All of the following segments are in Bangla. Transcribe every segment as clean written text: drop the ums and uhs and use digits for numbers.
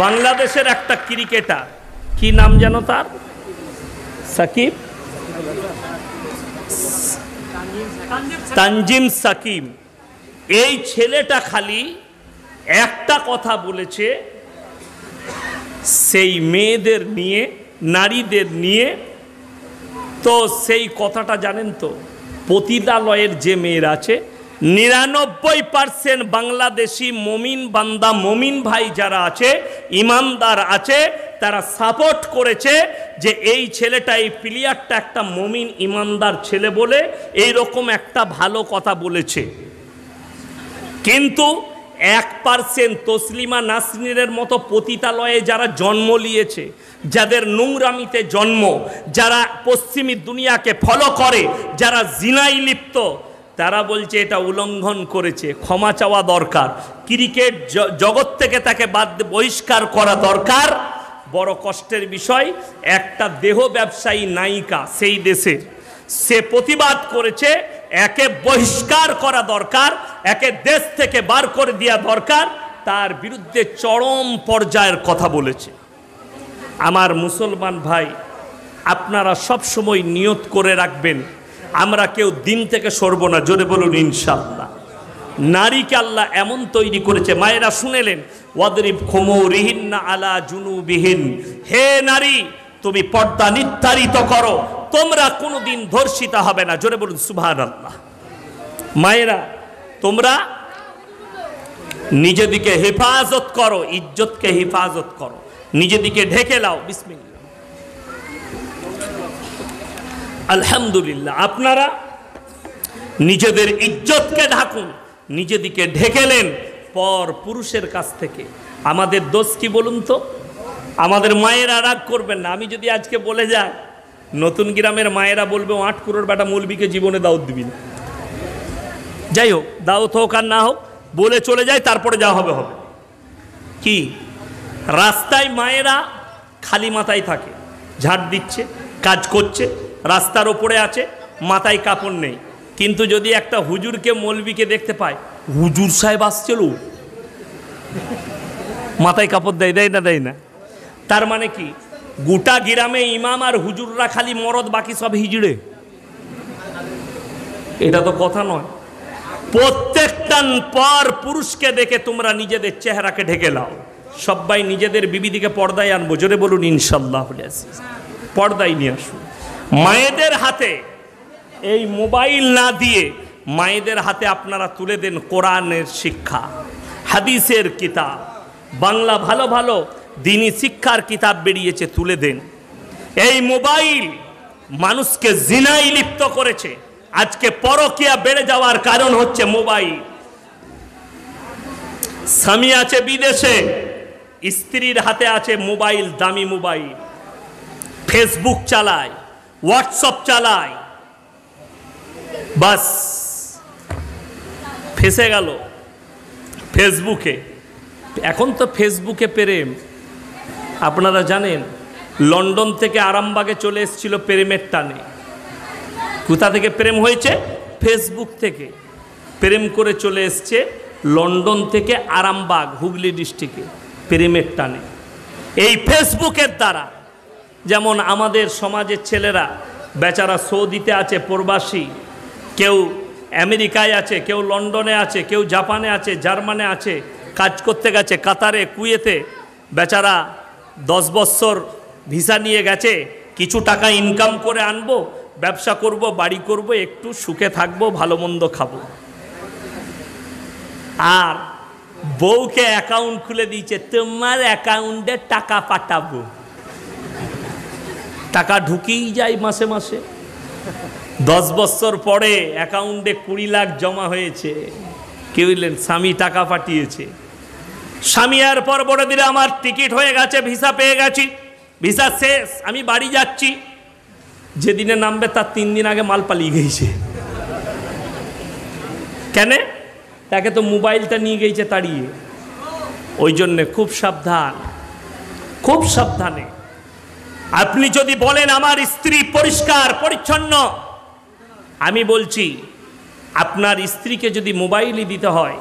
বাংলাদেশের একটা ক্রিকেটার, কি নাম যেন তার, সাকিব, তানজিম সাকিব। এই ছেলেটা খালি একটা কথা বলেছে, সেই মেয়েদের নিয়ে, নারীদের নিয়ে। তো সেই কথাটা জানেন তো, পতিতালয়ের যে মেয়েরা আছে 99% বাংলাদেশি মমিন বান্দা, মমিন ভাই যারা আছে, ইমানদার আছে, তারা সাপোর্ট করেছে যে এই ছেলেটা, এই প্লেয়ারটা একটা মমিন ইমানদার ছেলে বলে এই রকম একটা ভালো কথা বলেছে। কিন্তু 1% তসলিমা নাসরিনের মতো পতিতালয়ে যারা জন্ম নিয়েছে, যাদের নোংরামিতে জন্ম, যারা পশ্চিমী দুনিয়াকে ফলো করে, যারা জিনায় লিপ্ত, তারা বলছে এটা উল্লঙ্ঘন করেছে, ক্ষমা চাওয়া দরকার, ক্রিকেট জগৎ থেকে তাকে বহিষ্কার করা দরকার। বড় কষ্টের বিষয়, একটা দেহ ব্যবসায়ী নায়িকা সেই দেশের, সে প্রতিবাদ করেছে একে বহিষ্কার করা দরকার, একে দেশ থেকে বার করে দেওয়া দরকার, তার বিরুদ্ধে চরম পর্যায়ের কথা বলেছে। আমার মুসলমান ভাই, আপনারা সব সময় নিয়ত করে রাখবেন, আমরা কেউ দিন থেকে সরব না, জোরে বলুন ইনশাআল্লাহ। নারীকে আল্লাহ এমন তৈরি করেছে, মায়েরা শুনেলেন, ওয়াদরিব খুমুরিহিন্না আলা জুনুবিহিন, হে নারী তুমি পর্দা নির্ধারিত করো, তোমরা কোনোদিন ধর্ষিতা হবে না, জোরে বলুন সুবহানাল্লাহ। মায়েরা তোমরা নিজেদিকে হেফাজত করো, ইজ্জতকে হেফাজত করো, নিজেদিকে ঢেকে লাও। বিসমিল্লাহ, আলহামদুলিল্লাহ। আপনারা নিজেদের ইজ্জতকে ঢাকুন, নিজেদিকে ঢেকেলেন পর পুরুষের কাছ থেকে। আমাদের দোষ কি বলুন তো? আমাদের মায়েরা রাগ করবেন না, আমি যদি আজকে বলে যাই, নতুন গ্রামের মায়েরা বলবে 8 করোড় বেটা মৌলবীকে জীবনে দাওয়াত দিবি না। যাই হোক, দাওয়াত হোক আর না হোক, বলে চলে যায়, তারপরে যা হবে হবে। কি রাস্তায় মায়েরা খালি মাথায় থাকে, ঝাড় দিচ্ছে, কাজ করছে, রাস্তার ওপরে আছে, মাথায় কাপড় নেই। কিন্তু যদি একটা হুজুরকে, মৌলবীকে দেখতে পায়, হুজুর সাহেব আসছিল, মাথায় কাপড় দেয়, দেয় না, দেয় না। তার মানে কি, গোটা গ্রামে ইমাম আর হুজুররা খালি মরদ, বাকি সব হিজড়ে? এটা তো কথা নয়। প্রত্যেকটা পর পুরুষকে দেখে তোমরা নিজেদের চেহারাকে ঢেকে লাও। সবাই নিজেদের বিবিদিকে পর্দায় আনবো, জোরে বলুন ইনশাআল্লাহ। পর্দায় নিয়ে আসুন। মায়েদের হাতে এই মোবাইল না দিয়ে মায়েদের হাতে আপনারা তুলে দেন কোরআনের শিক্ষা, হাদিসের কিতাব, বাংলা ভালো ভালো দ্বীনি শিক্ষার কিতাব বেরিয়েছে, তুলে দেন। এই মোবাইল মানুষকে জিনায় লিপ্ত করেছে। আজকে পরকীয়া বেড়ে যাওয়ার কারণ হচ্ছে মোবাইল। স্বামী আছে বিদেশে, স্ত্রীর হাতে আছে মোবাইল, দামি মোবাইল, ফেসবুক চালায়, হোয়াটসঅ্যাপ চালায়, বাস ফেসে গেল ফেসবুকে। এখন তো ফেসবুকে প্রেম, আপনারা জানেন, লন্ডন থেকে আরামবাগে চলে এসেছিল প্রেমের টানে। কোথা থেকে প্রেম হয়েছে? ফেসবুক থেকে প্রেম করে চলে এসছে লন্ডন থেকে আরামবাগ, হুগলি ডিস্ট্রিক্টে, প্রেমের টানে। এই ফেসবুকের দ্বারা, যেমন আমাদের সমাজের ছেলেরা বেচারা সৌদিতে আছে প্রবাসী, কেউ আমেরিকায় আছে, কেউ লন্ডনে আছে, কেউ জাপানে আছে, জার্মানে আছে, কাজ করতে গেছে, কাতারে, কুয়েতে, বেচারা 10 বছর ভিসা নিয়ে গেছে, কিছু টাকা ইনকাম করে আনবো, ব্যবসা করব, বাড়ি করব, একটু সুখে থাকবো, ভালো মন্দ খাবো। আর বউকে অ্যাকাউন্ট খুলে দিয়েছে, তোমার অ্যাকাউন্টে টাকা পাঠাবো। টাকা ঢুকেই যায় মাসে মাসে। 10 বছর পরে অ্যাকাউন্টে 20 লাখ জমা হয়েছে। কি বললেন? স্বামী টাকা পাঠিয়েছে। স্বামী আর পর বলে দিলে আমার টিকিট হয়ে গেছে, ভিসা পেয়ে গেছি, ভিসা শেষ, আমি বাড়ি যাচ্ছি। যেদিনে নামবে তার 3 দিন আগে মাল পালিয়ে গেছে। কেন? তাকে তো মোবাইলটা নিয়ে গেছে তাড়িয়ে। ওই জন্যে খুব সাবধান, খুব সাবধানে। আপনি যদি বলেন আমার স্ত্রী পরিষ্কার পরিচ্ছন্ন, আমি বলছি আপনার স্ত্রীকে যদি মোবাইলই দিতে হয়,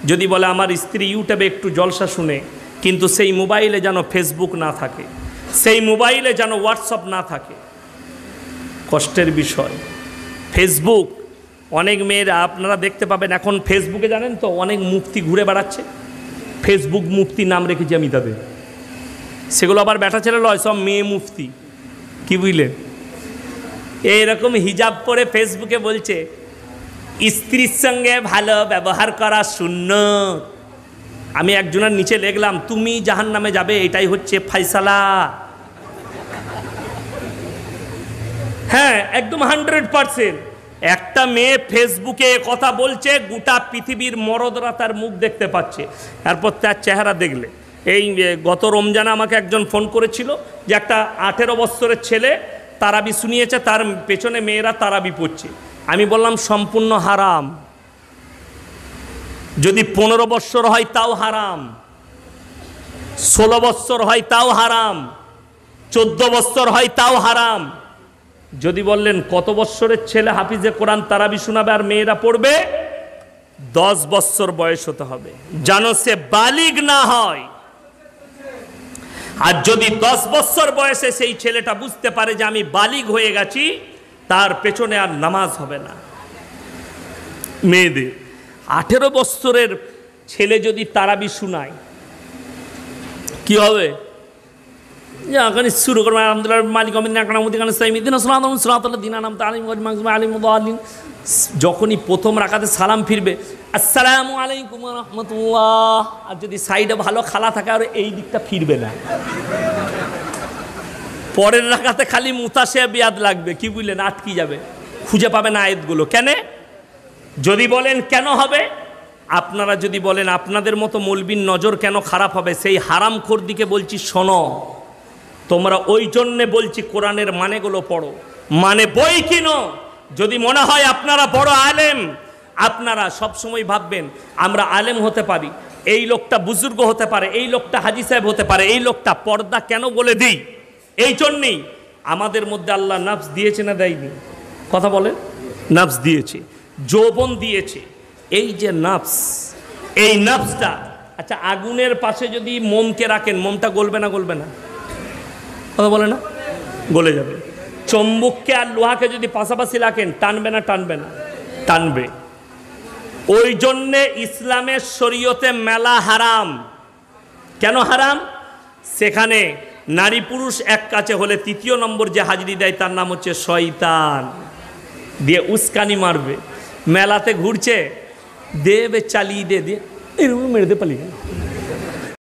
যদি বলে আমার স্ত্রী ইউটিউবে একটু জলসা শুনে, কিন্তু সেই মোবাইলে যেন ফেসবুক না থাকে, সেই মোবাইলে যেন হোয়াটসঅ্যাপ না থাকে। কষ্টের বিষয়। ফেসবুক, অনেক মেয়েরা আপনারা দেখতে পাবেন এখন ফেসবুকে জানেন তো অনেক মুফতি ঘুরে বেড়াচ্ছে, ফেসবুক মুফতি নাম রেখেছি আমি তাদের। সেগুলো আবার ব্যাটা ছেলে লয়, সব মেয়ে মুফতি। কি বুঝলেন? এইরকম হিজাব পরে ফেসবুকে বলছে স্ত্রীর সঙ্গে ভালো ব্যবহার করা সুন্নত। আমি একজনের নিচে লিখলাম তুমি জাহান্নামে যাবে, এটাই হচ্ছে ফায়সালা। হ্যাঁ, একদম 100%। একটা মেয়ে ফেসবুকে কথা বলছে, গোটা পৃথিবীর মরদরা তার মুখ দেখতে পাচ্ছে। তারপর তার চেহারা দেখলে, এই গত রমজানে আমাকে একজন ফোন করেছিল যে একটা 18 বছরের ছেলে তারাবি শুনিয়েছে, তার পেছনে মেয়েরা তারাবি পড়ছে। আমি বললাম সম্পূর্ণ হারাম। যদি 15 বছর হয় তাও হারাম, 16 বছর হয় তাও হারাম, 14 বছর হয় তাও হারাম। যদি বললেন কত বছরের ছেলে হাফিজে কোরআন তারাবি শোনাবে আর মেয়েরা পড়বে, 10 বছর বয়স হতে হবে, যেন সে বালিগ না হয়। আর যদি 10 বছর বয়সে সেই ছেলেটা বুঝতে পারে যে আমি বালিগ হয়ে গেছি, তার পেছনে আর নামাজ হবে না। মেয়েদের 18 বছরের ছেলে যদি তারাবি শোনায় কি হবে? শুরু করবো আলহামদুলিল্লাহ মালিক আলিম। যখনই প্রথম রাকাতে সালাম ফিরবে আসসালামু আলাইকুম রহমতুল্লাহ, আর যদি সাইডে ভালো খালা থাকে আর এই দিকটা ফিরবে না। পরের রাকাতে খালি মুতাশে বিয়াদ লাগবে, কি বুঝলেন, আটকি যাবে, খুঁজে পাবে না আয়াতগুলো। কেন? যদি বলেন কেন হবে, আপনারা যদি বলেন আপনাদের মতো মৌলবীর নজর কেন খারাপ হবে, সেই হারামখোর দিকে বলছি শোনো। তোমরা ওই জন্যে বলছি কোরআনের মানেগুলো পড়ো, মানে বই কিনো। যদি মনে হয় আপনারা বড় আলেম, আপনারা সবসময় ভাববেন আমরা আলেম হতে পারি, এই লোকটা বুজুর্গ হতে পারে, এই লোকটা হাজি সাহেব হতে পারে, এই লোকটা পর্দা কেন বলে দিই? এই জন্যেই আমাদের মধ্যে আল্লাহ নফস দিয়েছে না দেয়নি? কথা বলেন, নফস দিয়েছে, যৌবন দিয়েছে। এই যে নফস, এই নফসটা, আচ্ছা আগুনের পাশে যদি মোমকে রাখেন, মোমটা গলবে না গলবে না? কথা বলে না? গলে যাবে। চম্বুককে আর লোহাকে যদি পাশাপাশি রাখেন, টানবে না টানবে না? টানবে। ওই জন্যে ইসলামের শরীয়তে মেলা হারাম। কেন হারাম? সেখানে নারী পুরুষ এক কাছে হলে 3য় নম্বর যে হাজিরি দেয় তার নাম হচ্ছে শয়তান, দিয়ে উস্কানি মারবে। মেলাতে ঘুরছে, দেবে চালিয়ে দিয়ে এরকম মেরে দে পালিয়ে